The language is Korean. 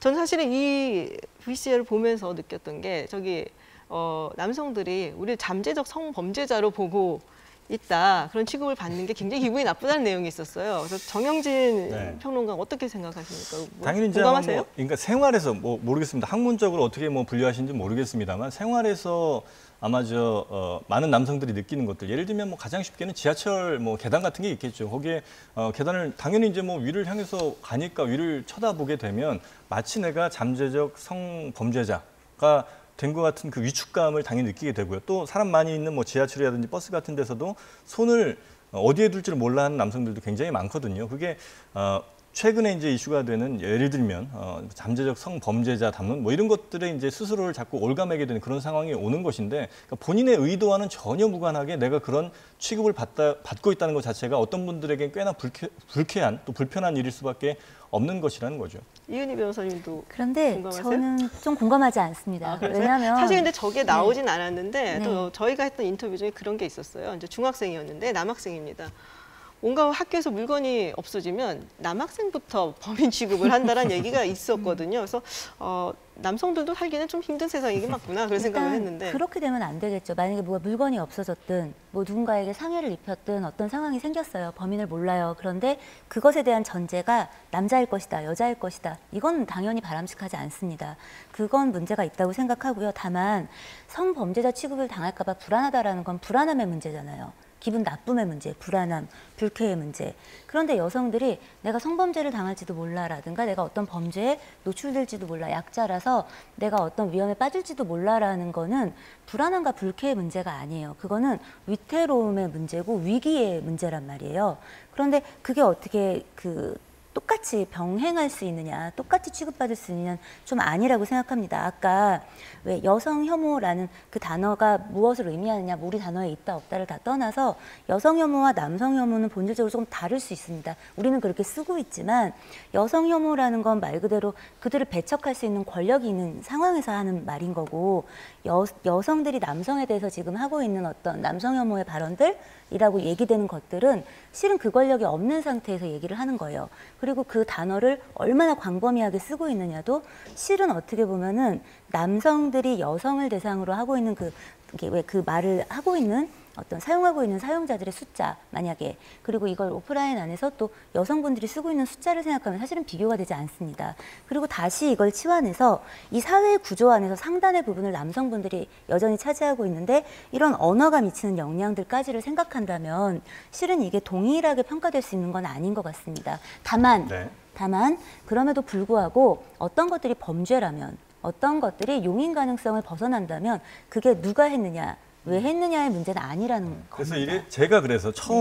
저는 사실은 이 VCR을 보면서 느꼈던 게 남성들이 우리를 잠재적 성범죄자로 보고 있다. 그런 취급을 받는 게 굉장히 기분이 나쁘다는 내용이 있었어요. 그래서 정영진 네. 평론가 어떻게 생각하십니까? 당연히 이제 공감하세요? 그러니까 생활에서 모르겠습니다. 학문적으로 어떻게 분류하시는지 모르겠습니다만 생활에서 아마 많은 남성들이 느끼는 것들, 예를 들면 가장 쉽게는 지하철 계단 같은 게 있겠죠. 거기에 계단을 당연히 이제 위를 향해서 가니까 위를 쳐다보게 되면 마치 내가 잠재적 성범죄자가 된 것 같은 그 위축감을 당연히 느끼게 되고요. 또 사람 많이 있는 지하철이라든지 버스 같은 데서도 손을 어디에 둘지를 몰라 하는 남성들도 굉장히 많거든요. 그게 최근에 이제 이슈가 되는 예를 들면 잠재적 성범죄자 담론 이런 것들에 이제 스스로를 자꾸 올가매게 되는 그런 상황이 오는 것인데, 그러니까 본인의 의도와는 전혀 무관하게 내가 그런 취급을 받고 있다는 것 자체가 어떤 분들에게 꽤나 불쾌한 또 불편한 일일 수밖에 없는 것이라는 거죠. 이은희 변호사님도 그런데 공감하세요? 저는 좀 공감하지 않습니다. 왜냐하면 사실 근데 저게 나오진 않았는데 네. 또 저희가 했던 인터뷰 중에 그런 게 있었어요. 이제 중학생이었는데 남학생입니다. 뭔가 학교에서 물건이 없어지면 남학생부터 범인 취급을 한다는 얘기가 있었거든요. 그래서 남성들도 살기는 좀 힘든 세상이긴 맞구나 그런 생각을 했는데. 그렇게 되면 안 되겠죠. 만약에 물건이 없어졌든 누군가에게 상해를 입혔든 어떤 상황이 생겼어요. 범인을 몰라요. 그런데 그것에 대한 전제가 남자일 것이다, 여자일 것이다. 이건 당연히 바람직하지 않습니다. 그건 문제가 있다고 생각하고요. 다만 성범죄자 취급을 당할까 봐 불안하다라는 건 불안함의 문제잖아요. 기분 나쁨의 문제, 불안함, 불쾌의 문제. 그런데 여성들이 내가 성범죄를 당할지도 몰라라든가 내가 어떤 범죄에 노출될지도 몰라, 약자라서 내가 어떤 위험에 빠질지도 몰라라는 거는 불안함과 불쾌의 문제가 아니에요. 그거는 위태로움의 문제고 위기의 문제란 말이에요. 그런데 그게 어떻게 똑같이 병행할 수 있느냐, 똑같이 취급받을 수 있느냐는 좀 아니라고 생각합니다. 아까 왜 여성 혐오라는 그 단어가 무엇을 의미하느냐, 우리 단어에 있다 없다를 다 떠나서 여성 혐오와 남성 혐오는 본질적으로 조금 다를 수 있습니다. 우리는 그렇게 쓰고 있지만 여성 혐오라는 건 말 그대로 그들을 배척할 수 있는 권력이 있는 상황에서 하는 말인 거고, 여성들이 남성에 대해서 지금 하고 있는 어떤 남성 혐오의 발언들이라고 얘기되는 것들은 실은 그 권력이 없는 상태에서 얘기를 하는 거예요. 그리고 그 단어를 얼마나 광범위하게 쓰고 있느냐도 실은 어떻게 보면은 남성들이 여성을 대상으로 하고 있는 그 말을 하고 있는 사용하고 있는 사용자들의 숫자, 만약에, 그리고 이걸 오프라인 안에서 또 여성분들이 쓰고 있는 숫자를 생각하면 사실은 비교가 되지 않습니다. 그리고 다시 이걸 치환해서 이 사회 구조 안에서 상단의 부분을 남성분들이 여전히 차지하고 있는데 이런 언어가 미치는 영향들까지를 생각한다면 실은 이게 동일하게 평가될 수 있는 건 아닌 것 같습니다. 다만 그럼에도 불구하고 어떤 것들이 범죄라면, 어떤 것들이 용인 가능성을 벗어난다면 그게 누가 했느냐, 왜 했느냐의 문제는 아니라는 겁니다. 그래서 이게 제가 처음